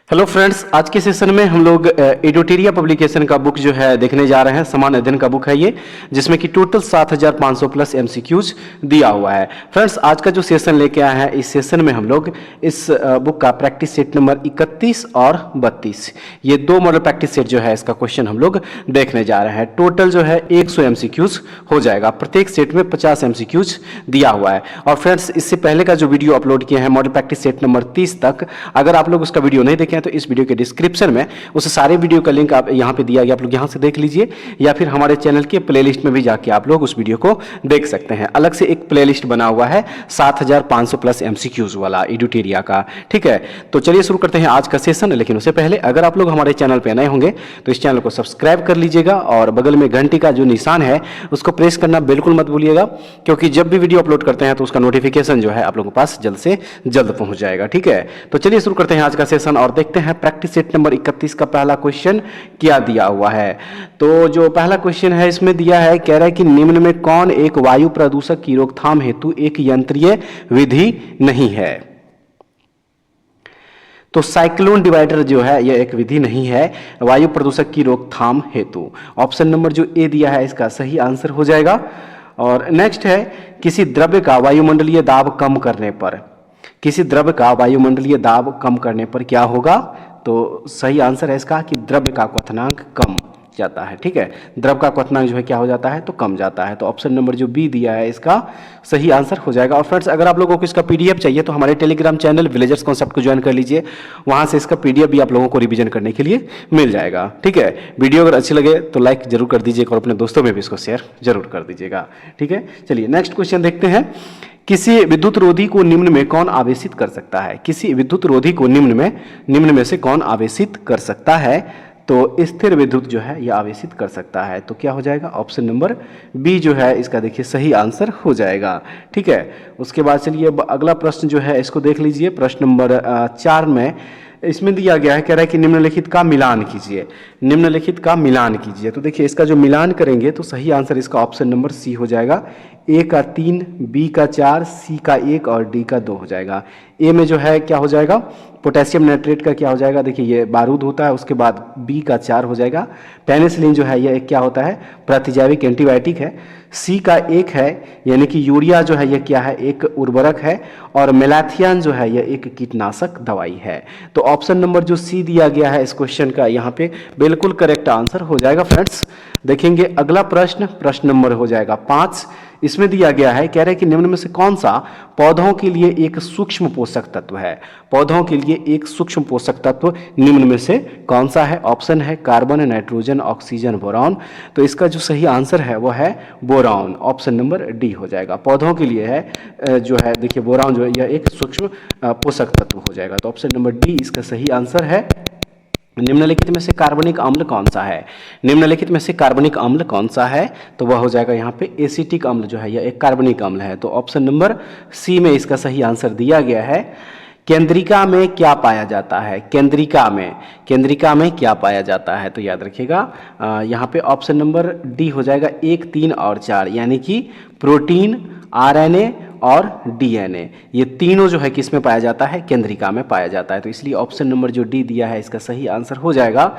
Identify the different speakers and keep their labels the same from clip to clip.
Speaker 1: Hello friends, आज के session में हम लोग एडोटेरिया पब्लिकेशन का बुक जो है देखने जा रहे हैं। समान अध्ययन का बुक है ये, जिसमें कि टोटल 7500 प्लस एमसीक्यूज दिया हुआ है। फ्रेंड्स, आज का जो सेशन लेके आए हैं, इस सेशन में हम लोग इस बुक का प्रैक्टिस सेट नंबर 31 और 32 ये दो मॉडल प्रैक्टिस सेट जो है इसका क्वेश्चन हम लोग देखने जा रहे हैं। टोटल जो है 100 एमसीक्यूज हो जाएगा। प्रत्येक सेट में 50 एमसीक्यूज दिया हुआ है। और फ्रेंड्स, इससे पहले का जो वीडियो अपलोड किए हैं मॉडल प्रैक्टिस सेट नंबर 30 तक, अगर आप लोग उसका वीडियो नहीं देखें तो इस वीडियो के डिस्क्रिप्शन में उस सारे वीडियो का लिंक आप यहां पे दिया गया, आप लोग यहां से देख लीजिए, या फिर हमारे चैनल के प्लेलिस्ट में भी जाके आप लोग उस वीडियो को देख सकते हैं। अलग से एक प्लेलिस्ट बना हुआ है 7500 प्लस एमसीक्यूज वाला एडोटेरिया का। ठीक है, तो चलिए शुरू करते हैं आज का सेशन। लेकिन उससे पहले अगर आप लोग हमारे चैनल पर नए होंगे तो इस चैनल को सब्सक्राइब कर लीजिएगा और बगल में घंटी का जो निशान है उसको प्रेस करना बिल्कुल मत भूलिएगा, क्योंकि जब भी वीडियो अपलोड करते हैं तो उसका नोटिफिकेशन जो है आप लोगों के पास जल्द से जल्द पहुंच जाएगा। ठीक है, तो चलिए शुरू करते हैं आज का सेशन और देखते हैं प्रैक्टिस सेट नंबर 31 का पहला क्वेश्चन क्या दिया हुआ है। तो जो पहला क्वेश्चन है इसमें दिया है, कह रहा है कि निम्न में कौन एक वायु प्रदूषक की रोकथाम हेतु एक यंत्रीय विधि नहीं है। तो साइक्लोन डिवाइडर जो है यह एक विधि नहीं है वायु प्रदूषक की रोकथाम हेतु। ऑप्शन नंबर जो ए दिया है इसका सही आंसर हो जाएगा। और नेक्स्ट है, किसी द्रव्य का वायुमंडलीय दाब कम करने पर, किसी द्रव्य का वायुमंडलीय दाब कम करने पर क्या होगा। तो सही आंसर है इसका कि द्रव्य का क्वथनांक कम जाता है। ठीक है, द्रव का क्वथनांक जो है क्या हो जाता है, तो कम जाता है। तो ऑप्शन नंबर जो बी दिया है इसका सही आंसर हो जाएगा। और फ्रेंड्स, अगर आप लोगों को इसका पीडीएफ चाहिए तो हमारे टेलीग्राम चैनल विलेजर्स कॉन्सेप्ट को ज्वाइन कर लीजिए, वहां से इसका पीडीएफ भी आप लोगों को रिवीजन करने के लिए मिल जाएगा। ठीक है, वीडियो अगर अच्छी लगे तो लाइक जरूर कर दीजिएगा और अपने दोस्तों में भी इसको शेयर जरूर कर दीजिएगा। ठीक है, चलिए नेक्स्ट क्वेश्चन देखते हैं। किसी विद्युत रोधी को निम्न में कौन आवेशित कर सकता है। किसी विद्युत रोधी को निम्न में से कौन आवेशित कर सकता है। तो स्थिर विद्युत जो है यह आवेशित कर सकता है। तो क्या हो जाएगा, ऑप्शन नंबर बी जो है इसका देखिए सही आंसर हो जाएगा। ठीक है, उसके बाद चलिए अगला प्रश्न जो है इसको देख लीजिए। प्रश्न नंबर 4 में इसमें दिया गया है, कह रहा है कि निम्नलिखित का मिलान कीजिए, निम्नलिखित का मिलान कीजिए। तो देखिए इसका जो मिलान करेंगे तो सही आंसर इसका ऑप्शन नंबर सी हो जाएगा। ए का 3, बी का 4, सी का 1 और डी का 2 हो जाएगा। ए में जो है क्या हो जाएगा, पोटेशियम नाइट्रेट का क्या हो जाएगा, देखिए ये बारूद होता है। उसके बाद बी का 4 हो जाएगा। पेनिसिलिन जो है यह क्या होता है, प्रतिजैविक एंटीबायोटिक है। सी का 1 है, यानी कि यूरिया जो है यह क्या है, एक उर्वरक है। और मेलाथियन जो है यह एक कीटनाशक दवाई है। तो ऑप्शन नंबर जो सी दिया गया है इस क्वेश्चन का यहाँ पे बिल्कुल करेक्ट आंसर हो जाएगा। फ्रेंड्स, देखेंगे अगला प्रश्न, प्रश्न नंबर हो जाएगा 5। इसमें दिया गया है, कह रहे हैं कि निम्न में से कौन सा पौधों के लिए एक सूक्ष्म पोषक तत्व है। पौधों के लिए एक सूक्ष्म पोषक तत्व निम्न में से कौन सा है। ऑप्शन है कार्बन, नाइट्रोजन, ऑक्सीजन, बोरॉन। तो इसका जो सही आंसर है वो है बोरॉन। ऑप्शन नंबर डी हो जाएगा। पौधों के लिए है जो है, देखिए बोरॉन जो है यह एक सूक्ष्म पोषक तत्व हो जाएगा। तो ऑप्शन नंबर डी इसका सही आंसर है। निम्नलिखित में से कार्बनिक अम्ल कौन सा है। निम्नलिखित में से कार्बनिक अम्ल कौन सा है। तो वह हो जाएगा यहाँ पे एसिटिक अम्ल जो है यह एक कार्बनिक अम्ल है। तो ऑप्शन नंबर सी में इसका सही आंसर दिया गया है। केंद्रिका में क्या पाया जाता है। केंद्रिका में क्या पाया जाता है। तो याद रखिएगा यहाँ पे ऑप्शन नंबर डी हो जाएगा 1, 3 और 4, यानी कि प्रोटीन, आरएनए और डीएनए, ये तीनों जो है किस में पाया जाता है, केंद्रिका में पाया जाता है। तो इसलिए ऑप्शन नंबर जो डी दिया है इसका सही आंसर हो जाएगा।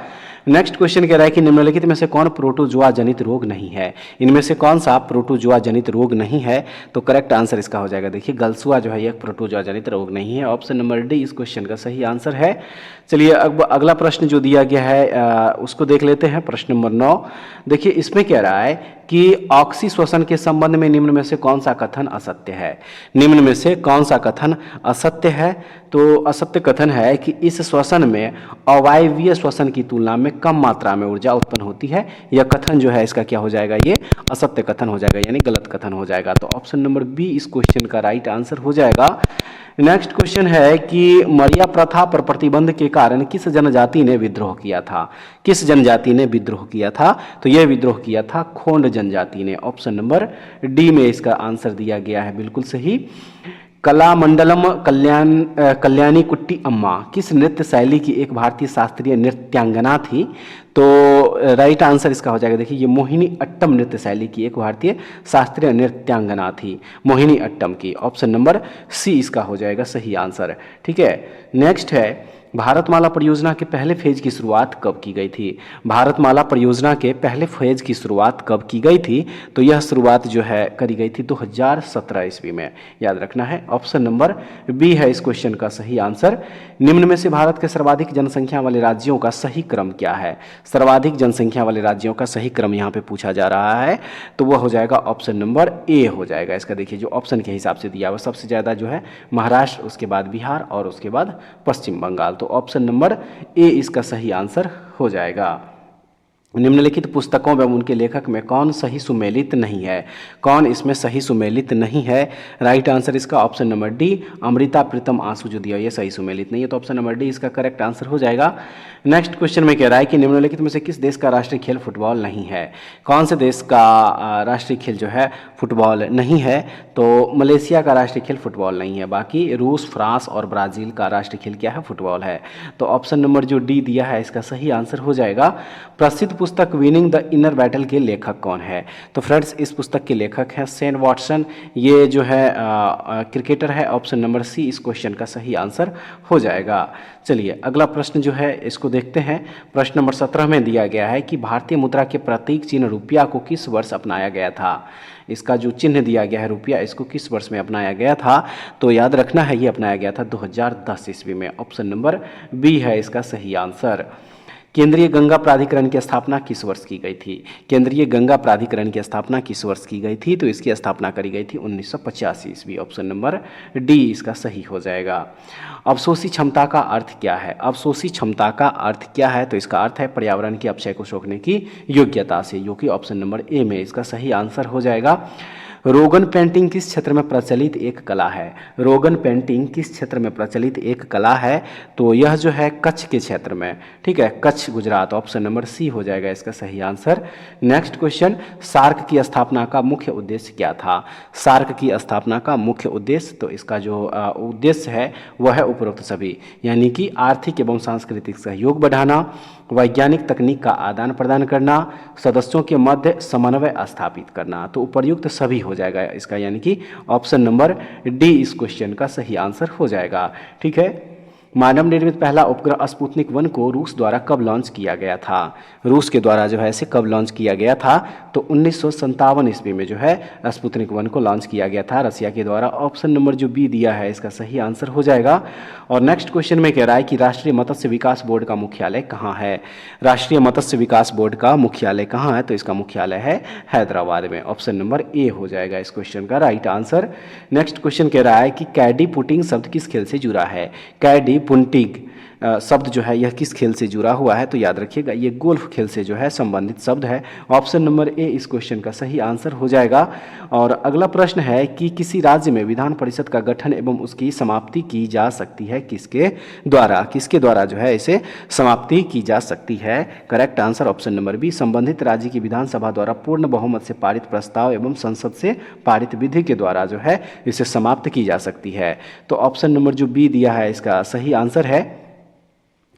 Speaker 1: नेक्स्ट क्वेश्चन कह रहा है कि निम्नलिखित में से कौन प्रोटोजोआ जनित रोग नहीं है। इनमें से कौन सा प्रोटोजोआ जनित रोग नहीं है। तो करेक्ट आंसर इसका हो जाएगा, देखिए गलसुआ जो है यह प्रोटोजोआ जनित रोग नहीं है। ऑप्शन नंबर डी इस क्वेश्चन का सही आंसर है। चलिए अब अगला प्रश्न जो दिया गया है उसको देख लेते हैं। प्रश्न नंबर 9, देखिए इसमें कह रहा है कि ऑक्सी श्वसन के संबंध में निम्न में से कौन सा कथन असत्य है। निम्न में से कौन सा कथन असत्य है। तो असत्य कथन है कि इस श्वसन में अवायवीय श्वसन की तुलना में कम मात्रा में ऊर्जा उत्पन्न होती है। यह कथन जो है इसका क्या हो जाएगा, ये असत्य कथन हो जाएगा, यानी गलत कथन हो जाएगा। तो ऑप्शन नंबर बी इस क्वेश्चन का राइट आंसर हो जाएगा। नेक्स्ट क्वेश्चन है कि मरिया प्रथा पर प्रतिबंध के कारण किस जनजाति ने विद्रोह किया था। किस जनजाति ने विद्रोह किया था। तो यह विद्रोह किया था खोंड जनजाति ने। ऑप्शन नंबर डी में इसका आंसर दिया गया है बिल्कुल सही। कलामंडलम कल्याणी कुट्टी अम्मा किस नृत्य शैली की एक भारतीय शास्त्रीय नृत्यांगना थी। तो राइट आंसर इसका हो जाएगा, देखिए ये मोहिनी अट्टम नृत्य शैली की एक भारतीय शास्त्रीय नृत्यांगना थी, मोहिनी अट्टम की। ऑप्शन नंबर सी इसका हो जाएगा सही आंसर। ठीक है, नेक्स्ट है भारतमाला परियोजना के पहले फेज की शुरुआत कब की गई थी? भारतमाला परियोजना के पहले फेज की शुरुआत कब की गई थी? तो यह शुरुआत जो है करी गई थी 2017 ईस्वी में, याद रखना है। ऑप्शन नंबर बी है इस क्वेश्चन का सही आंसर। निम्न में से भारत के सर्वाधिक जनसंख्या वाले राज्यों का सही क्रम क्या है? सर्वाधिक जनसंख्या वाले राज्यों का सही क्रम यहाँ पे पूछा जा रहा है, तो वह हो जाएगा ऑप्शन नंबर ए हो जाएगा इसका। देखिए जो ऑप्शन के हिसाब से दिया हुआ सबसे ज़्यादा जो है महाराष्ट्र, उसके बाद बिहार और उसके बाद पश्चिम बंगाल, तो ऑप्शन नंबर ए इसका सही आंसर हो जाएगा। निम्नलिखित पुस्तकों एवं उनके लेखक में कौन सही सुमेलित नहीं है? कौन इसमें सही सुमेलित नहीं है? राइट आंसर इसका option number D, Amrita Pritam आंसू जो दिया ये सही सुमेलित नहीं है, तो ऑप्शन नंबर डी इसका करेक्ट आंसर हो जाएगा। नेक्स्ट क्वेश्चन में कह रहा है कि निम्नलिखित में से किस देश का राष्ट्रीय खेल फुटबॉल नहीं है? कौन से देश का राष्ट्रीय खेल जो है फुटबॉल नहीं है? तो मलेशिया का राष्ट्रीय खेल फुटबॉल नहीं है, बाकी रूस, फ्रांस और ब्राज़ील का राष्ट्रीय खेल क्या है? फुटबॉल है। तो ऑप्शन नंबर जो डी दिया है इसका सही आंसर हो जाएगा। प्रसिद्ध पुस्तक विनिंग द इनर बैटल के लेखक कौन है? तो फ्रेंड्स इस पुस्तक के लेखक हैं शेन वॉटसन, ये जो है क्रिकेटर है। ऑप्शन नंबर सी इस क्वेश्चन का सही आंसर हो जाएगा। चलिए अगला प्रश्न जो है इसको देखते हैं। प्रश्न नंबर 17 में दिया गया है कि भारतीय मुद्रा के प्रतीक चिन्ह रुपया को किस वर्ष अपनाया गया था? इसका जो चिन्ह दिया गया है रुपया, इसको किस वर्ष में अपनाया गया था? तो याद रखना है ये अपनाया गया था 2010 ईस्वी में। ऑप्शन नंबर बी है इसका सही आंसर। केंद्रीय गंगा प्राधिकरण की स्थापना किस वर्ष की गई थी? केंद्रीय गंगा प्राधिकरण की स्थापना किस वर्ष की गई थी? तो इसकी स्थापना करी गई थी 1985 ईस्वी। ऑप्शन नंबर डी इसका सही हो जाएगा। अवशोषी क्षमता का अर्थ क्या है? अवशोषी क्षमता का अर्थ क्या है? तो इसका अर्थ है पर्यावरण के अपक्षय को सोखने की योग्यता से, जो कि ऑप्शन नंबर ए में इसका सही आंसर हो जाएगा। रोगन पेंटिंग किस क्षेत्र में प्रचलित एक कला है? रोगन पेंटिंग किस क्षेत्र में प्रचलित एक कला है? तो यह जो है कच्छ के क्षेत्र में, ठीक है, Kutch Gujarat. Option number C हो जाएगा इसका सही आंसर। नेक्स्ट क्वेश्चन, सार्क की स्थापना का मुख्य उद्देश्य क्या था? सार्क की स्थापना का मुख्य उद्देश्य, तो इसका जो उद्देश्य है वह है उपरोक्त सभी, यानी कि आर्थिक एवं सांस्कृतिक सहयोग बढ़ाना, वैज्ञानिक तकनीक का आदान प्रदान करना, सदस्यों के मध्य समन्वय स्थापित करना। तो उपर्युक्त सभी हो जाएगा इसका, यानी कि ऑप्शन नंबर डी इस क्वेश्चन का सही आंसर हो जाएगा। ठीक है। मानव निर्मित पहला उपग्रह स्पुतनिक 1 को रूस द्वारा कब लॉन्च किया गया था? रूस के द्वारा जो है इसे कब लॉन्च किया गया था? तो 1957 ईस्वी में जो है स्पुतनिक 1 को लॉन्च किया गया था रसिया के द्वारा। ऑप्शन नंबर जो बी दिया है इसका सही आंसर हो जाएगा। और नेक्स्ट क्वेश्चन में कह रहा है कि राष्ट्रीय मत्स्य विकास बोर्ड का मुख्यालय कहाँ है? राष्ट्रीय मत्स्य विकास बोर्ड का मुख्यालय कहाँ है? तो इसका मुख्यालय है हैदराबाद में। ऑप्शन नंबर ए हो जाएगा इस क्वेश्चन का राइट आंसर। नेक्स्ट क्वेश्चन कह रहा है कि कैडी पुटिंग शब्द किस खेल से जुड़ा है? कैडी पुंटिग शब्द जो है यह किस खेल से जुड़ा हुआ है? तो याद रखिएगा ये गोल्फ खेल से जो है संबंधित शब्द है। ऑप्शन नंबर ए इस क्वेश्चन का सही आंसर हो जाएगा। और अगला प्रश्न है कि किसी राज्य में विधान परिषद का गठन एवं उसकी समाप्ति की जा सकती है किसके द्वारा? किसके द्वारा जो है इसे समाप्ति की जा सकती है? Correct answer option number B, संबंधित राज्य की विधानसभा द्वारा पूर्ण बहुमत से पारित प्रस्ताव एवं संसद से पारित विधि के द्वारा जो है इसे समाप्त की जा सकती है। तो ऑप्शन नंबर जो बी दिया है इसका सही आंसर है।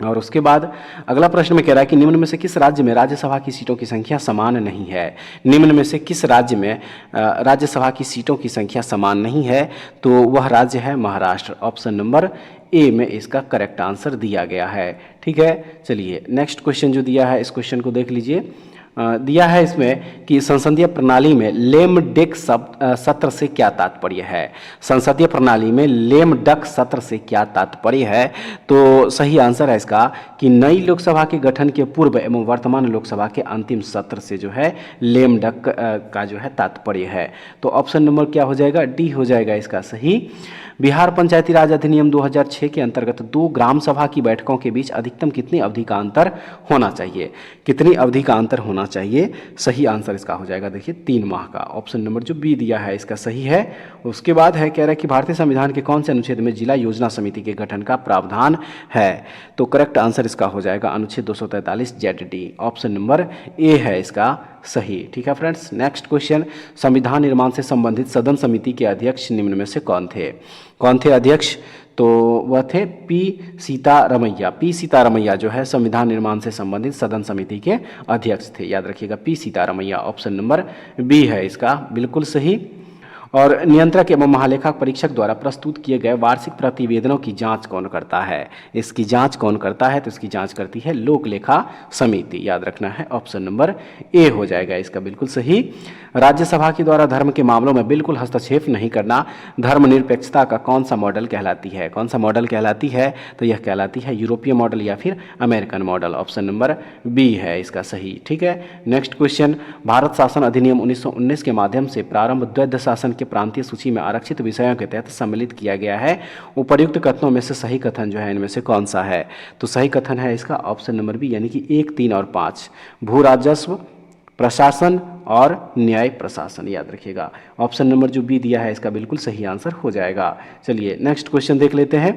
Speaker 1: और उसके बाद अगला प्रश्न में कह रहा है कि निम्न में से किस राज्य में राज्यसभा की सीटों की संख्या समान नहीं है? निम्न में से किस राज्य में राज्यसभा की सीटों की संख्या समान नहीं है? तो वह राज्य है महाराष्ट्र। ऑप्शन नंबर ए में इसका करेक्ट आंसर दिया गया है। ठीक है। चलिए नेक्स्ट क्वेश्चन जो दिया है इस क्वेश्चन को देख लीजिए। दिया है इसमें कि संसदीय प्रणाली में लेम डेक सत्र से क्या तात्पर्य है? संसदीय प्रणाली में लेम डक सत्र से क्या तात्पर्य है? तो सही आंसर है इसका कि नई लोकसभा के गठन के पूर्व एवं वर्तमान लोकसभा के अंतिम सत्र से जो है लेम डक का जो है तात्पर्य है। तो ऑप्शन नंबर क्या हो जाएगा? डी हो जाएगा इसका सही। बिहार पंचायती राज अधिनियम 2006 के अंतर्गत 2 ग्राम सभा की बैठकों के बीच अधिकतम कितनी अवधि का अंतर होना चाहिए? कितनी अवधि का अंतर होना चाहिए? सही आंसर इसका हो जाएगा देखिए 3 माह का। ऑप्शन नंबर जो बी दिया है इसका सही है। उसके बाद है कह रहा है कि भारतीय संविधान के कौन से अनुच्छेद में जिला योजना समिति के गठन का प्रावधान है? तो करेक्ट आंसर इसका हो जाएगा अनुच्छेद 243 ZD। ऑप्शन नंबर ए है इसका सही। ठीक है फ्रेंड्स। नेक्स्ट क्वेश्चन, संविधान निर्माण से संबंधित सदन समिति के अध्यक्ष निम्न में से कौन थे? कौन थे अध्यक्ष? तो वह थे पी सीतारमैया। पी सीतारमैया जो है संविधान निर्माण से संबंधित सदन समिति के अध्यक्ष थे। याद रखिएगा P Sitaramayya. Option number B है इसका बिल्कुल सही। और नियंत्रक एवं महालेखा परीक्षक द्वारा प्रस्तुत किए गए वार्षिक प्रतिवेदनों की जांच कौन करता है? इसकी जांच कौन करता है? तो इसकी जांच करती है लोक लेखा समिति। याद रखना है, ऑप्शन नंबर ए हो जाएगा इसका बिल्कुल सही। राज्यसभा के द्वारा धर्म के मामलों में बिल्कुल हस्तक्षेप नहीं करना धर्मनिरपेक्षता का कौन सा मॉडल कहलाती है? कौन सा मॉडल कहलाती है? तो यह कहलाती है यूरोपीय मॉडल या फिर American model. Option number B है इसका सही। ठीक है, नेक्स्ट क्वेश्चन। भारत शासन अधिनियम 1919 के माध्यम से प्रारंभ द्वैध शासन के प्रांतीय सूची में आरक्षित विषयों के तहत सम्मिलित किया गया है। उपर्युक्त कथनों में से सही कथन जो है इनमें से कौन सा है? तो सही कथन है इसका ऑप्शन नंबर बी, यानी कि 1, 3 और 5, भू राजस्व, प्रशासन और न्याय प्रशासन। याद रखिएगा, ऑप्शन नंबर जो बी दिया है इसका बिल्कुल सही आंसर हो जाएगा। चलिए नेक्स्ट क्वेश्चन देख लेते हैं।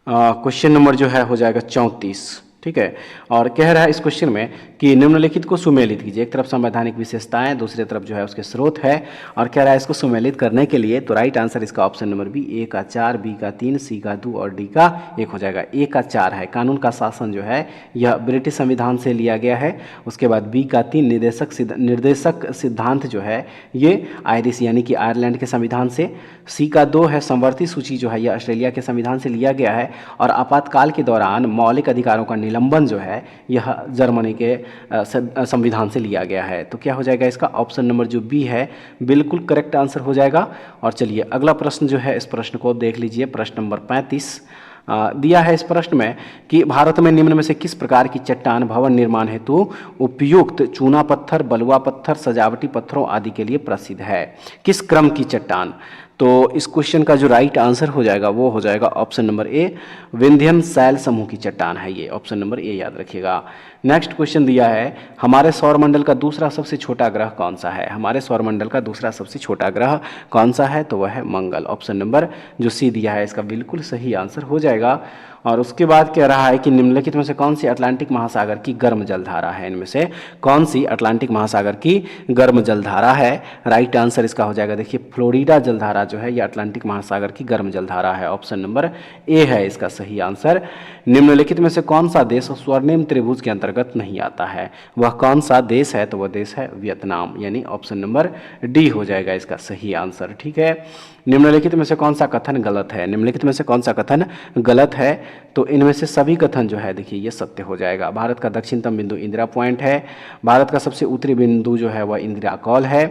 Speaker 1: क्वेश्चन नंबर जो है हो जाएगा 34। ठीक है, और कह रहा है इस क्वेश्चन में कि निम्नलिखित को सुमेलित कीजिए। एक तरफ संवैधानिक विशेषताएं, दूसरी तरफ जो है उसके स्रोत है, और कह रहा है इसको सुमेलित करने के लिए तो राइट आंसर इसका ऑप्शन नंबर बी, ए का 4, बी का 3, सी का 2 और डी का 1 हो जाएगा। ए का 4 है कानून का शासन जो है यह ब्रिटिश संविधान से लिया गया है। उसके बाद बी का 3 निर्देशक सिद्धांत जो है ये आयरिश यानी कि आयरलैंड के संविधान से। सी का 2 है समवर्ती सूची जो है यह ऑस्ट्रेलिया के संविधान से लिया गया है। और आपातकाल के दौरान मौलिक अधिकारों का निलंबन जो है यह जर्मनी के संविधान से लिया गया है। तो क्या हो जाएगा इसका ऑप्शन नंबर जो बी है बिल्कुल करेक्ट आंसर हो जाएगा। और चलिए अगला प्रश्न जो है इस प्रश्न को देख लीजिए। प्रश्न नंबर 35 दिया है इस प्रश्न में कि भारत में निम्न में से किस प्रकार की चट्टान भवन निर्माण हेतु उपयुक्त चूना पत्थर, बलुआ पत्थर, सजावटी पत्थरों आदि के लिए प्रसिद्ध है? किस क्रम की चट्टान? तो इस क्वेश्चन का जो राइट आंसर हो जाएगा वो हो जाएगा ऑप्शन नंबर ए, विंध्यन शैल समूह की चट्टान है ये। ऑप्शन नंबर ए याद रखिएगा। नेक्स्ट क्वेश्चन दिया है हमारे सौरमंडल का दूसरा सबसे छोटा ग्रह कौन सा है? हमारे सौरमंडल का दूसरा सबसे छोटा ग्रह कौन सा है? तो वह है मंगल। ऑप्शन नंबर जो सी दिया है इसका बिल्कुल सही आंसर हो जाएगा। और उसके बाद कह रहा है कि निम्नलिखित में से कौन सी अटलांटिक महासागर की गर्म जलधारा है? इनमें से कौन सी अटलांटिक महासागर की गर्म जलधारा है? राइट आंसर इसका हो जाएगा, देखिए फ्लोरिडा जलधारा जो है यह अटलांटिक महासागर की गर्म जलधारा है। ऑप्शन नंबर ए है इसका सही आंसर। निम्नलिखित में से कौन सा देश स्वर्णिम त्रिभुज के अंतर्गत नहीं आता है? वह कौन सा देश है? तो वह देश है वियतनाम, यानी ऑप्शन नंबर डी हो जाएगा इसका सही आंसर। ठीक है, निम्नलिखित में से कौन सा कथन गलत है? निम्नलिखित में से कौन सा कथन गलत है? तो इनमें से सभी कथन जो है देखिए ये सत्य हो जाएगा। भारत का दक्षिणतम बिंदु इंदिरा पॉइंट है। भारत का सबसे उत्तरी बिंदु जो है वह इंदिरा कॉल है।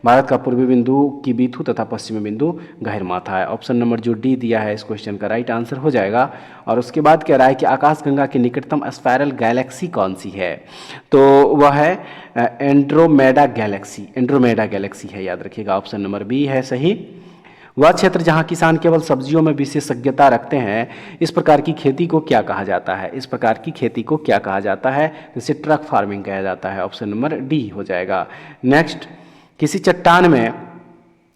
Speaker 1: भारत का पूर्वी बिंदु किबिथु तथा पश्चिमी बिंदु गहिरमाथा है। ऑप्शन नंबर जो डी दिया है इस क्वेश्चन का राइट आंसर हो जाएगा। और उसके बाद कह रहा है कि आकाशगंगा की निकटतम स्पाइरल गैलेक्सी कौन सी है? तो वह है एंड्रोमेडा गैलेक्सी। एंड्रोमेडा गैलेक्सी है, याद रखिएगा। ऑप्शन नंबर बी है सही। वह क्षेत्र जहां किसान केवल सब्जियों में विशेषज्ञता रखते हैं, इस प्रकार की खेती को क्या कहा जाता है? इस प्रकार की खेती को क्या कहा जाता है? जिसे ट्रक फार्मिंग कहा जाता है। ऑप्शन नंबर डी हो जाएगा। नेक्स्ट, किसी चट्टान में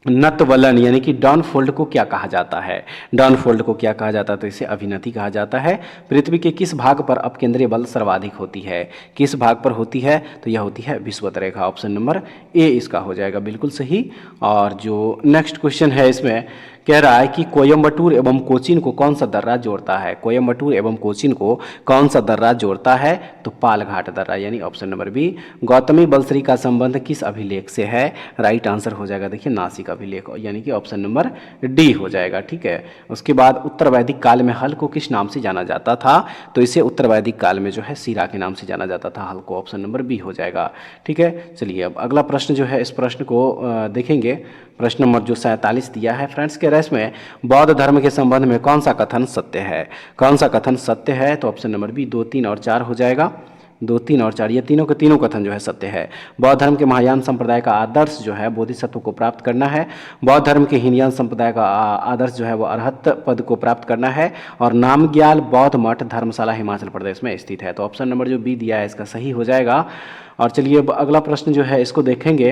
Speaker 1: नतवलन यानी कि डाउनफोल्ड को क्या कहा जाता है? डाउनफोल्ड को क्या कहा जाता है? तो इसे अभिनति कहा जाता है। पृथ्वी के किस भाग पर अपकेंद्रीय बल सर्वाधिक होती है? किस भाग पर होती है? तो यह होती है विषुवत रेखा। ऑप्शन नंबर ए इसका हो जाएगा बिल्कुल सही। और जो नेक्स्ट क्वेश्चन है इसमें कह रहा है कि कोयम्बटूर एवं कोचीन को कौन सा दर्रा जोड़ता है? कोयम्बटूर एवं कोचीन को कौन सा दर्रा जोड़ता है? तो पालघाट दर्रा, यानी option number B. Gautami Balashri का संबंध किस अभिलेख से है? राइट आंसर हो जाएगा देखिए नासिक अभिलेख, यानी कि ऑप्शन नंबर डी हो जाएगा। ठीक है, उसके बाद उत्तर वैदिक काल में हल को किस नाम से जाना जाता था? तो इसे उत्तर वैदिक काल में जो है सीरा के नाम से जाना जाता था हल को। ऑप्शन नंबर बी हो जाएगा। ठीक है, चलिए अब अगला प्रश्न जो है इस प्रश्न को देखेंगे। प्रश्न नंबर जो 47 दिया है फ्रेंड्स के रेस में बौद्ध धर्म के संबंध में कौन सा कथन सत्य है? कौन सा कथन सत्य है? तो ऑप्शन नंबर बी 2, 3 और 4 हो जाएगा। 2, 3 और 4 ये तीनों के तीनों कथन जो है सत्य है। बौद्ध धर्म के महायान संप्रदाय का आदर्श जो है बोधिसत्व को प्राप्त करना है। बौद्ध धर्म के हीनयान संप्रदाय का आदर्श जो है वो अरहत पद को प्राप्त करना है। और नामग्याल बौद्ध मठ धर्मशाला हिमाचल प्रदेश में स्थित है। तो ऑप्शन नंबर जो बी दिया है इसका सही हो जाएगा। और चलिए अब अगला प्रश्न जो है इसको देखेंगे।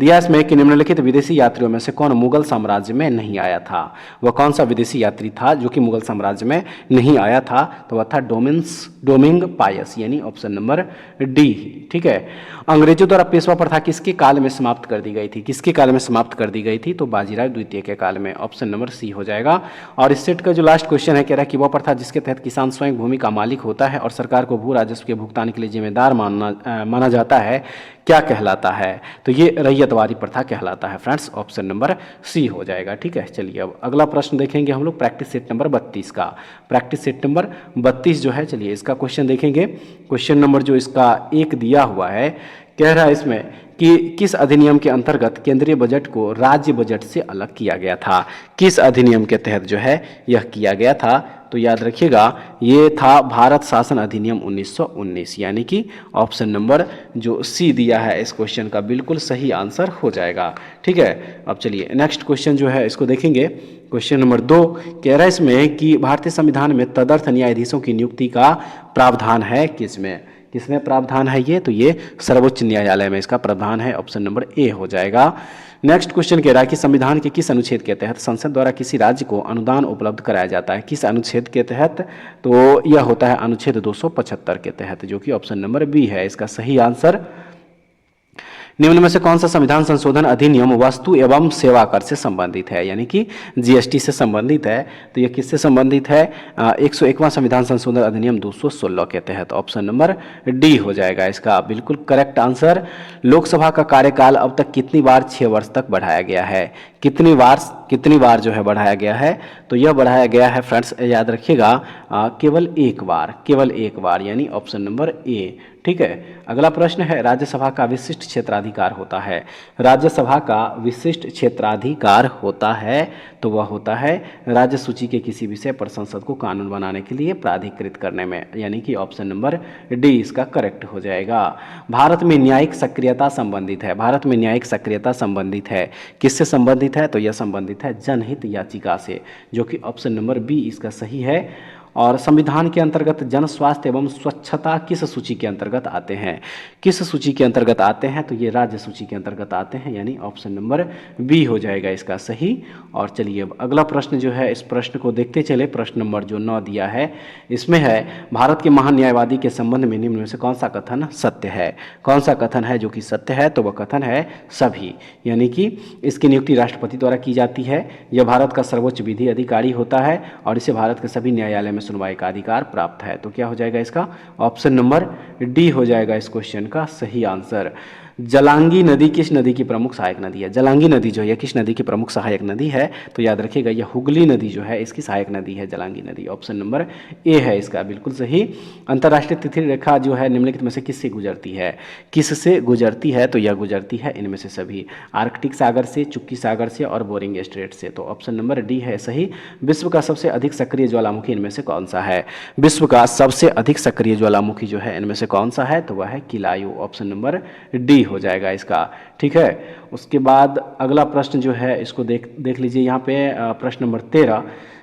Speaker 1: दिया इसमें कि निम्नलिखित विदेशी यात्रियों में से कौन मुगल साम्राज्य में नहीं आया था? वह कौन सा विदेशी यात्री था जो कि मुगल साम्राज्य में नहीं आया था? तो वह था डोमिंग पायस, यानी ऑप्शन नंबर डी। ठीक है, अंग्रेजों द्वारा पेशवा प्रथा किसके काल में समाप्त कर दी गई थी? किसके काल में समाप्त कर दी गई थी? तो बाजीराव द्वितीय के काल में। ऑप्शन नंबर सी हो जाएगा। और इस सेट का जो लास्ट क्वेश्चन है कह रहा है कि वह प्रथा जिसके तहत किसान स्वयं भूमि का मालिक होता है और सरकार को भू राजस्व के भुगतान के लिए जिम्मेदार माना जाता है क्या कहलाता है? तो ये रैयतवारी प्रथा कहलाता है फ्रेंड्स। ऑप्शन नंबर सी हो जाएगा। ठीक है, चलिए अब अगला प्रश्न देखेंगे हम लोग प्रैक्टिस सेट नंबर 32 का। प्रैक्टिस सेट नंबर 32 जो है, चलिए इसका क्वेश्चन देखेंगे। क्वेश्चन नंबर जो इसका एक दिया हुआ है, कह रहा है इसमें कि किस अधिनियम के अंतर्गत केंद्रीय बजट को राज्य बजट से अलग किया गया था? किस अधिनियम के तहत जो है यह किया गया था? तो याद रखिएगा ये था भारत शासन अधिनियम 1919, यानी कि ऑप्शन नंबर जो सी दिया है इस क्वेश्चन का बिल्कुल सही आंसर हो जाएगा। ठीक है, अब चलिए नेक्स्ट क्वेश्चन जो है इसको देखेंगे। क्वेश्चन नंबर 2 कह रहा है इसमें कि भारतीय संविधान में तदर्थ न्यायाधीशों की नियुक्ति का प्रावधान है किसमें? किसमें प्रावधान है ये? तो ये सर्वोच्च न्यायालय में इसका प्रावधान है। ऑप्शन नंबर ए हो जाएगा। नेक्स्ट क्वेश्चन कह रहा है कि संविधान के किस अनुच्छेद के तहत संसद द्वारा किसी राज्य को अनुदान उपलब्ध कराया जाता है? किस अनुच्छेद के तहत? तो यह होता है अनुच्छेद 275 के तहत, जो कि ऑप्शन नंबर बी है इसका सही आंसर। निम्न में से कौन सा संविधान संशोधन अधिनियम वस्तु एवं सेवा कर से संबंधित है, यानी कि जीएसटी से संबंधित है? तो यह किससे संबंधित है? 101वां संविधान संशोधन अधिनियम 216 के तहत। ऑप्शन नंबर डी हो जाएगा इसका बिल्कुल करेक्ट आंसर। लोकसभा का कार्यकाल अब तक कितनी बार 6 वर्ष तक बढ़ाया गया है? कितनी बार जो है बढ़ाया गया है? तो यह बढ़ाया गया है फ्रेंड्स, याद रखिएगा केवल एक बार, यानी ऑप्शन नंबर ए। ठीक है, अगला प्रश्न है राज्यसभा का विशिष्ट क्षेत्राधिकार होता है। राज्यसभा का विशिष्ट क्षेत्राधिकार होता है तो वह होता है राज्य सूची के किसी विषय पर संसद को कानून बनाने के लिए प्राधिकृत करने में, यानी कि ऑप्शन नंबर डी इसका करेक्ट हो जाएगा। भारत में न्यायिक सक्रियता संबंधित है। भारत में न्यायिक सक्रियता संबंधित है, किससे संबंधित है? तो यह संबंधित है जनहित याचिका से, जो कि ऑप्शन नंबर बी इसका सही है। और संविधान के अंतर्गत जन स्वास्थ्य एवं स्वच्छता किस सूची के अंतर्गत आते हैं? किस सूची के अंतर्गत आते हैं? तो ये राज्य सूची के अंतर्गत आते हैं, यानी ऑप्शन नंबर बी हो जाएगा इसका सही। और चलिए अब अगला प्रश्न जो है इस प्रश्न को देखते चले। प्रश्न नंबर जो 9 दिया है इसमें है भारत के महान न्यायवादी के संबंध में निम्न में से कौन सा कथन सत्य है? कौन सा कथन है जो कि सत्य है? तो वह कथन है सभी, यानी कि इसकी नियुक्ति राष्ट्रपति द्वारा की जाती है। यह भारत का सर्वोच्च विधि अधिकारी होता है और इसे भारत के सभी न्यायालय में सुनवाई का अधिकार प्राप्त है। तो क्या हो जाएगा इसका? ऑप्शन नंबर डी हो जाएगा इस क्वेश्चन का सही आंसर। जलांगी नदी किस नदी की प्रमुख सहायक नदी है? जलांगी नदी जो है किस नदी की प्रमुख सहायक नदी है? तो याद रखिएगा यह हुगली नदी जो है इसकी सहायक नदी है जलांगी नदी। ऑप्शन नंबर ए है इसका बिल्कुल सही। अंतर्राष्ट्रीय तिथि रेखा जो है निम्नलिखित में से किससे गुजरती है? किससे गुजरती है? तो यह गुजरती है इनमें से सभी, आर्कटिक सागर से, चुक्की सागर से और बोरिंग स्ट्रेट से। तो ऑप्शन नंबर डी है सही। विश्व का सबसे अधिक सक्रिय ज्वालामुखी इनमें से कौन सा है? विश्व का सबसे अधिक सक्रिय ज्वालामुखी जो है इनमें से कौन सा है? तो वह है किलायु। ऑप्शन नंबर डी हो जाएगा इसका। ठीक है, उसके बाद अगला प्रश्न जो है इसको देख लीजिए। यहाँ पे प्रश्न नंबर 13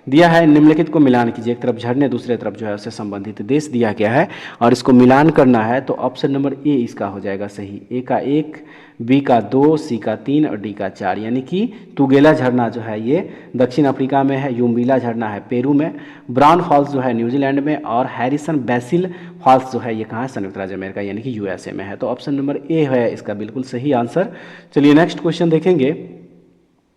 Speaker 1: दिया है निम्नलिखित को मिलान कीजिए। एक तरफ झरने दूसरे तरफ जो है उससे संबंधित देश दिया गया है और इसको मिलान करना है। तो ऑप्शन नंबर ए इसका हो जाएगा सही। ए का 1, बी का 2, सी का 3 और डी का 4, यानी कि तुगेला झरना जो है ये दक्षिण अफ्रीका में है, यूम्बिला झरना है पेरू में, ब्राउन फॉल्स जो है न्यूजीलैंड में और हैरिसन बेसिल फॉल्स जो है ये कहाँ है? संयुक्त राज्य अमेरिका यानी कि यूएसए में है। तो ऑप्शन नंबर ए है इसका बिल्कुल सही आंसर। चलिए नेक्स्ट क्वेश्चन देखेंगे।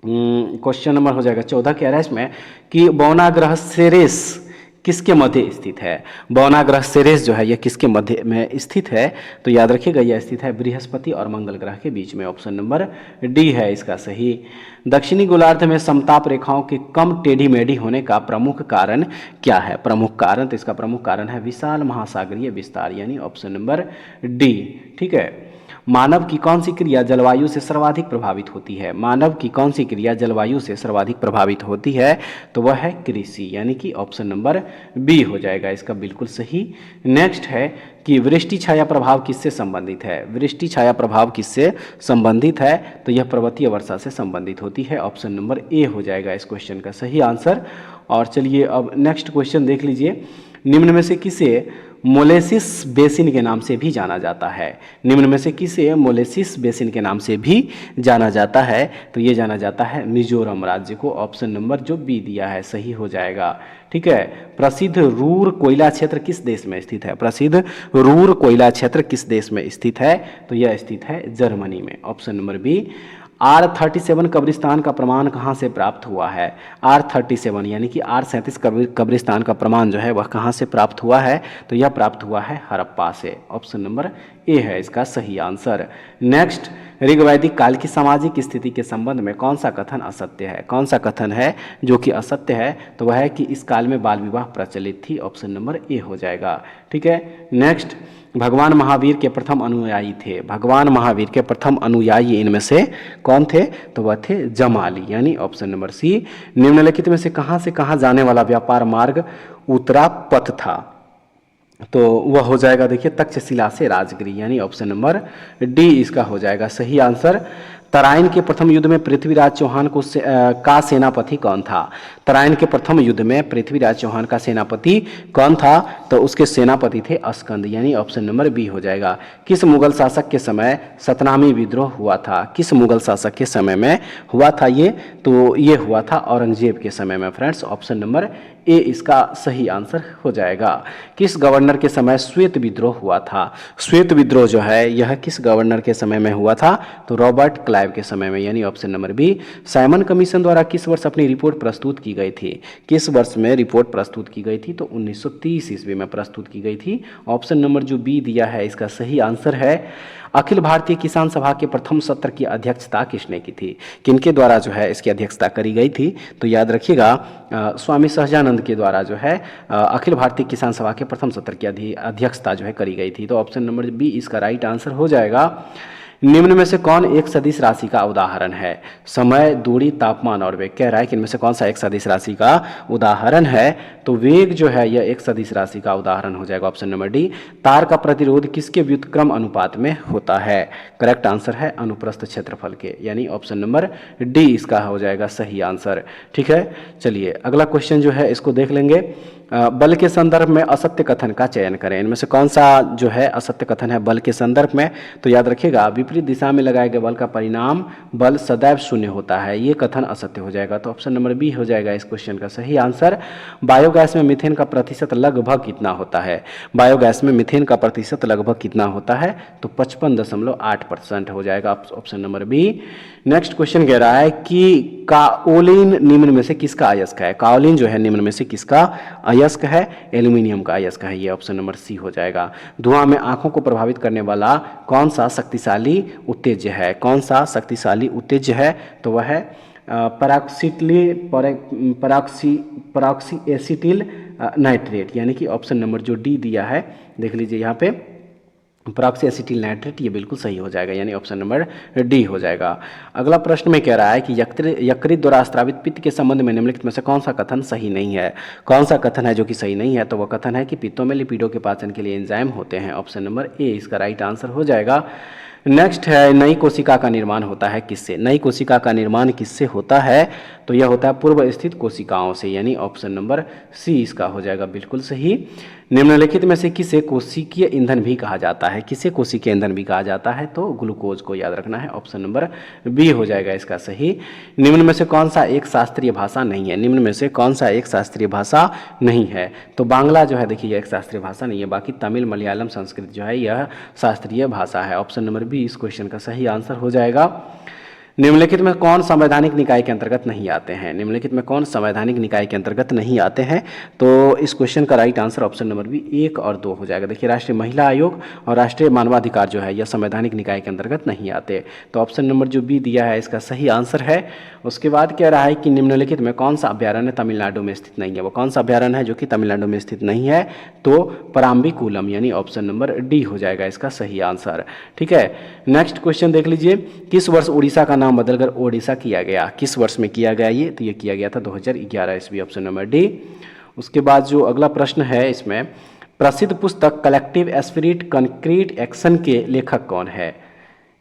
Speaker 1: क्वेश्चन नंबर हो जाएगा 14। कह रहा है इसमें कि बौना ग्रह सेरेस किसके मध्य स्थित है? बौना ग्रह सेरेस जो है यह किसके मध्य में स्थित है? तो याद रखिएगा यह स्थित है बृहस्पति और मंगल ग्रह के बीच में। ऑप्शन नंबर डी है इसका सही। दक्षिणी गोलार्ध में समताप रेखाओं के कम टेढ़ी मेढ़ी होने का प्रमुख कारण क्या है? प्रमुख कारण, तो इसका प्रमुख कारण है विशाल महासागरीय विस्तार, यानी ऑप्शन नंबर डी। ठीक है, मानव की कौन सी क्रिया जलवायु से सर्वाधिक प्रभावित होती है? मानव की कौन सी क्रिया जलवायु से सर्वाधिक प्रभावित होती है? तो वह है कृषि, यानी कि ऑप्शन नंबर बी हो जाएगा इसका बिल्कुल सही। नेक्स्ट है कि वृष्टि छाया प्रभाव किससे संबंधित है? वृष्टि छाया प्रभाव किससे संबंधित है? तो यह पर्वतीय वर्षा से संबंधित होती है। ऑप्शन नंबर ए हो जाएगा इस क्वेश्चन का सही आंसर। और चलिए अब नेक्स्ट क्वेश्चन देख लीजिए। निम्न में से किसे मोलेसिस बेसिन के नाम से भी जाना जाता है? निम्न में से किसे मोलेसिस बेसिन के नाम से भी जाना जाता है? तो ये जाना जाता है मिजोरम राज्य को। ऑप्शन नंबर जो बी दिया है सही हो जाएगा। ठीक है, प्रसिद्ध रूर कोयला क्षेत्र किस देश में स्थित है? प्रसिद्ध रूर कोयला क्षेत्र किस देश में स्थित है? तो यह स्थित है जर्मनी में। Option number B. R37 कब्रिस्तान का प्रमाण कहाँ से प्राप्त हुआ है? R37 यानी कि R37 कब्रिस्तान का प्रमाण जो है वह कहाँ से प्राप्त हुआ है? तो यह प्राप्त हुआ है हड़प्पा से। ऑप्शन नंबर ए है इसका सही आंसर। नेक्स्ट, ऋग्वैदिक काल की सामाजिक स्थिति के संबंध में कौन सा कथन असत्य है? कौन सा कथन है जो कि असत्य है? तो वह है कि इस काल में बाल विवाह प्रचलित थी। ऑप्शन नंबर ए हो जाएगा। ठीक है। नेक्स्ट, भगवान महावीर के प्रथम अनुयायी थे। भगवान महावीर के प्रथम अनुयायी इनमें से कौन थे? तो वह थे जमाली, यानी ऑप्शन नंबर सी। निम्नलिखित में से कहाँ जाने वाला व्यापार मार्ग उत्तरा पथ था? तो वह हो जाएगा, देखिए, तक्षशिला से राजगिरी, यानी ऑप्शन नंबर डी इसका हो जाएगा सही आंसर। तराइन के प्रथम युद्ध में पृथ्वीराज चौहान का सेनापति कौन था? तराइन के प्रथम युद्ध में पृथ्वीराज चौहान का सेनापति कौन था? तो उसके सेनापति थे अस्कंद, यानी ऑप्शन नंबर बी हो जाएगा। किस मुगल शासक के समय सतनामी विद्रोह हुआ था? किस मुगल शासक के समय में हुआ था ये? तो ये हुआ था औरंगजेब के समय में फ्रेंड्स। ऑप्शन नंबर ए इसका सही आंसर हो जाएगा। किस गवर्नर के समय श्वेत विद्रोह हुआ था? श्वेत विद्रोह जो है यह किस गवर्नर के समय में हुआ था? तो रॉबर्ट क्लाइव के समय में, यानी option number B. Simon commission द्वारा किस वर्ष अपनी रिपोर्ट प्रस्तुत की गई थी? किस वर्ष में रिपोर्ट प्रस्तुत की गई थी? तो 1930 ईस्वी में प्रस्तुत की गई थी। ऑप्शन नंबर जो बी दिया है इसका सही आंसर है। अखिल भारतीय किसान सभा के प्रथम सत्र की अध्यक्षता किसने की थी? किनके द्वारा जो है इसकी अध्यक्षता करी गई थी? तो याद रखिएगा, स्वामी सहजानंद के द्वारा जो है अखिल भारतीय किसान सभा के प्रथम सत्र की अध्यक्षता जो है करी गई थी। तो ऑप्शन नंबर बी इसका राइट आंसर हो जाएगा। निम्न में से कौन एक सदिश राशि का उदाहरण है? समय, दूरी, तापमान और वेग। कह रहा है कि इनमें से कौन सा एक सदिश राशि का उदाहरण है? तो वेग जो है यह एक सदिश राशि का उदाहरण हो जाएगा। Option number D. तार का प्रतिरोध किसके व्युत्क्रम अनुपात में होता है? करेक्ट आंसर है अनुप्रस्थ क्षेत्रफल के, यानी ऑप्शन नंबर डी इसका हो जाएगा सही आंसर। ठीक है, चलिए अगला क्वेश्चन जो है इसको देख लेंगे। बल के संदर्भ में असत्य कथन का चयन करें। इनमें से कौन सा जो है असत्य कथन है बल के संदर्भ में? तो याद रखिएगा, विपरीत दिशा में लगाए गए बल का परिणाम बल सदैव शून्य होता है, ये कथन असत्य हो जाएगा। तो ऑप्शन नंबर बी हो जाएगा इस क्वेश्चन का सही आंसर। बायोगैस में मीथेन का प्रतिशत लगभग कितना होता है? बायोगैस में मीथेन का प्रतिशत लगभग कितना होता है? तो 55.8% हो जाएगा, option number B. Next question कह रहा है कि काओलिन निम्न में से किसका अयस्क है? काओलिन जो है निम्न में से किसका अयस्क है? एल्यूमिनियम का अयस्क है, ये ऑप्शन नंबर सी हो जाएगा। धुआं में आंखों को प्रभावित करने वाला कौन सा शक्तिशाली उत्तेज्य है? कौन सा शक्तिशाली उत्तेज्य है? तो वह है परॉक्सी एसिटिल नाइट्रेट, यानी कि ऑप्शन नंबर जो डी दिया है, देख लीजिए यहाँ पे परॉक्सी एसिटिल नाइट्रेट, ये बिल्कुल सही हो जाएगा, यानी ऑप्शन नंबर डी हो जाएगा। अगला प्रश्न में कह रहा है कि यकृत द्वारा स्रावित पित्त के संबंध में निम्नलिखित में से कौन सा कथन सही नहीं है? कौन सा कथन है जो कि सही नहीं है? तो वह कथन है कि पित्तों में लिपिडों के पाचन के लिए एंजाइम होते हैं। ऑप्शन नंबर ए इसका राइट आंसर हो जाएगा। नेक्स्ट है, नई कोशिका का निर्माण होता है किससे? नई कोशिका का निर्माण किससे होता है? तो यह होता है पूर्व स्थित कोशिकाओं से, यानी ऑप्शन नंबर सी इसका हो जाएगा बिल्कुल सही। निम्नलिखित में से किसे कोशिकीय ईंधन भी कहा जाता है? किसे कोशिकीय ईंधन भी कहा जाता है? तो ग्लूकोज को याद रखना है, ऑप्शन नंबर बी हो जाएगा इसका सही। निम्न में से कौन सा एक शास्त्रीय भाषा नहीं है? निम्न में से कौन सा एक शास्त्रीय भाषा नहीं है? तो बांग्ला जो है, देखिए यह एक शास्त्रीय भाषा नहीं है, बाकी तमिल, मलयालम, संस्कृत जो है यह शास्त्रीय भाषा है। ऑप्शन नंबर बी इस क्वेश्चन का सही आंसर हो जाएगा। निम्नलिखित में कौन संवैधानिक निकाय के अंतर्गत नहीं आते हैं? निम्नलिखित में कौन संवैधानिक निकाय के अंतर्गत नहीं आते हैं? तो इस क्वेश्चन का right answer option number B 1 और 2 हो जाएगा। देखिए, राष्ट्रीय महिला आयोग और राष्ट्रीय मानवाधिकार जो है यह संवैधानिक निकाय के अंतर्गत नहीं आते। तो ऑप्शन नंबर जो बी दिया है इसका सही आंसर है। उसके बाद कह रहा है कि निम्नलिखित में कौन सा अभ्यारण्य तमिलनाडु में स्थित नहीं है? वो कौन सा अभ्यारण्य है जो कि तमिलनाडु में स्थित नहीं है? तो पराम्बिकुलम, यानी ऑप्शन नंबर डी हो जाएगा इसका सही आंसर। ठीक है, नेक्स्ट क्वेश्चन देख लीजिए। किस वर्ष उड़ीसा का नाम बदलकर ओडिशा किया गया? किस वर्ष में किया गया ये? तो ये किया गया था 2011 ईस्वी, ऑप्शन नंबर डी। उसके बाद जो अगला प्रश्न है इसमें, प्रसिद्ध पुस्तक कलेक्टिव एस्पिरिट कंक्रीट एक्शन के लेखक कौन है?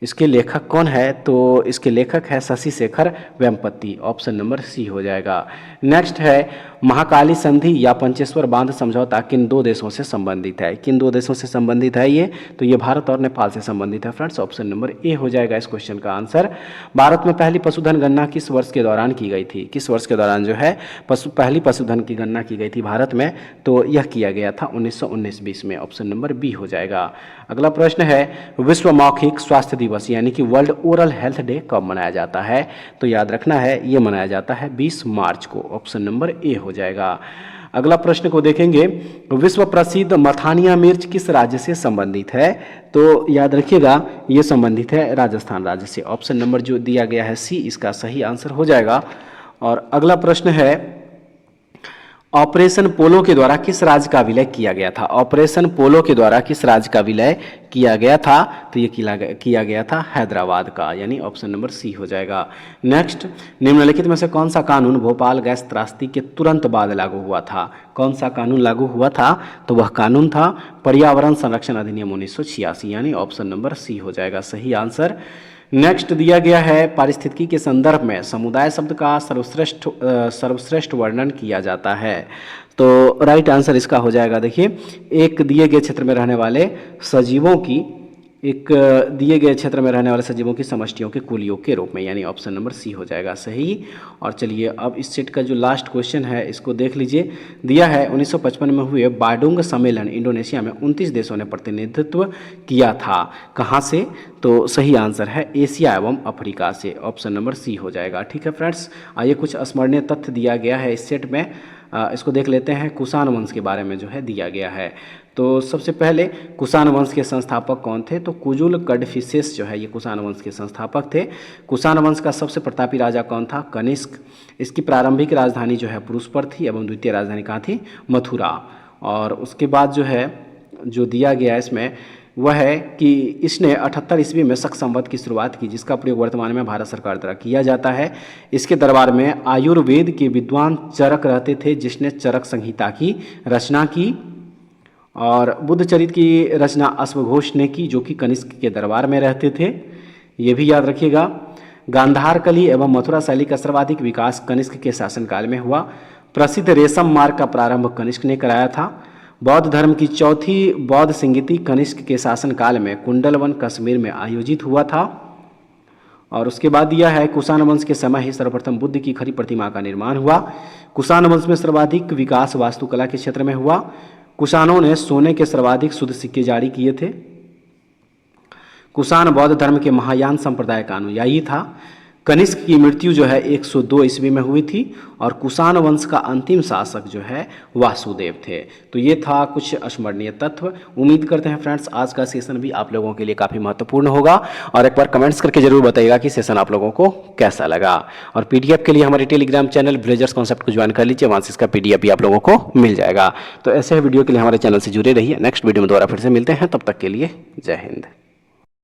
Speaker 1: इसके लेखक कौन है? तो इसके लेखक है Shashi Shekhar Vempati, option number C हो जाएगा। नेक्स्ट है, महाकाली संधि या पंचेश्वर बांध समझौता किन दो देशों से संबंधित है? किन दो देशों से संबंधित है ये? तो ये भारत और नेपाल से संबंधित है फ्रेंड्स, ऑप्शन नंबर ए हो जाएगा इस क्वेश्चन का आंसर। भारत में पहली पशुधन गणना किस वर्ष के दौरान की गई थी? किस वर्ष के दौरान जो है पहली पशुधन की गणना की गई थी भारत में? तो यह किया गया था 1919-20 में, ऑप्शन नंबर बी हो जाएगा। अगला प्रश्न है, विश्व मौखिक स्वास्थ्य दिवस यानी कि वर्ल्ड ओरल हेल्थ डे कब मनाया जाता है? तो याद रखना है ये मनाया जाता है 20 मार्च को, ऑप्शन नंबर ए हो जाएगा। अगला प्रश्न को देखेंगे, विश्व प्रसिद्ध मथानिया मिर्च किस राज्य से संबंधित है? तो याद रखिएगा ये संबंधित है राजस्थान राज्य से। ऑप्शन नंबर जो दिया गया है सी इसका सही आंसर हो जाएगा। और अगला प्रश्न है, ऑपरेशन पोलो के द्वारा किस राज्य का विलय किया गया था? ऑपरेशन पोलो के द्वारा किस राज्य का विलय किया गया था? तो ये किया गया था हैदराबाद का, यानी ऑप्शन नंबर सी हो जाएगा। नेक्स्ट, निम्नलिखित में से कौन सा कानून भोपाल गैस त्रासदी के तुरंत बाद लागू हुआ था? कौन सा कानून लागू हुआ था? तो वह कानून था पर्यावरण संरक्षण अधिनियम 1986, यानी ऑप्शन नंबर सी हो जाएगा सही आंसर। नेक्स्ट दिया गया है, पारिस्थितिकी के संदर्भ में समुदाय शब्द का सर्वश्रेष्ठ वर्णन किया जाता है। तो राइट आंसर इसका हो जाएगा, देखिए एक दिए गए क्षेत्र में रहने वाले सजीवों की समष्टियों के कुल योग के रूप में, यानी ऑप्शन नंबर सी हो जाएगा सही। और चलिए अब इस सेट का जो लास्ट क्वेश्चन है इसको देख लीजिए। दिया है 1955 में हुए बाडुंग सम्मेलन इंडोनेशिया में 29 देशों ने प्रतिनिधित्व किया था, कहाँ से? तो सही आंसर है एशिया एवं अफ्रीका से, ऑप्शन नंबर सी हो जाएगा। ठीक है फ्रेंड्स, आइए कुछ स्मरणीय तथ्य दिया गया है इस सेट में, इसको देख लेते हैं। कुषाण वंश के बारे में जो है दिया गया है। तो सबसे पहले कुषाण वंश के संस्थापक कौन थे? तो कुजुल कड़फिसेस जो है ये कुषाण वंश के संस्थापक थे। कुषाण वंश का सबसे प्रतापी राजा कौन था? कनिष्क। इसकी प्रारंभिक राजधानी जो है पुरुष थी एवं द्वितीय राजधानी कहाँ थी? मथुरा। और उसके बाद जो है जो दिया गया इसमें वह है कि इसने 78 ईस्वी में शक संवत की शुरुआत की, जिसका प्रयोग वर्तमान में भारत सरकार द्वारा किया जाता है। इसके दरबार में आयुर्वेद के विद्वान चरक रहते थे, जिसने चरक संहिता की रचना की। और बुद्ध चरित की रचना अश्वघोष ने की, जो कि कनिष्क के दरबार में रहते थे, ये भी याद रखिएगा। गांधार कली एवं मथुरा शैली का सर्वाधिक विकास कनिष्क के शासनकाल में हुआ। प्रसिद्ध रेशम मार्ग का प्रारंभ कनिष्क ने कराया था। बौद्ध धर्म की चौथी बौद्ध संगीति कनिष्क के शासनकाल में कुंडलवन कश्मीर में आयोजित हुआ था। और उसके बाद दिया है, कुषाण वंश के समय ही सर्वप्रथम बुद्ध की खड़ी प्रतिमा का निर्माण हुआ। कुषाण वंश में सर्वाधिक विकास वास्तुकला के क्षेत्र में हुआ। कुषाणों ने सोने के सर्वाधिक शुद्ध सिक्के जारी किए थे। कुषाण बौद्ध धर्म के महायान संप्रदाय का अनुयायी था। कनिष्क की मृत्यु जो है 102 ईस्वी में हुई थी। और कुषाण वंश का अंतिम शासक जो है वासुदेव थे। तो ये था कुछ स्मरणीय तत्व। उम्मीद करते हैं फ्रेंड्स आज का सेशन भी आप लोगों के लिए काफ़ी महत्वपूर्ण होगा। और एक बार कमेंट्स करके जरूर बताइएगा कि सेशन आप लोगों को कैसा लगा। और पीडीएफ के लिए हमारे टेलीग्राम चैनल विलेजर्स कॉन्सेप्ट को ज्वाइन कर लीजिए, वहाँ से इसका पीडीएफ भी आप लोगों को मिल जाएगा। तो ऐसे वीडियो के लिए हमारे चैनल से जुड़े रहिए। नेक्स्ट वीडियो में दोबारा फिर से मिलते हैं, तब तक के लिए जय हिंद।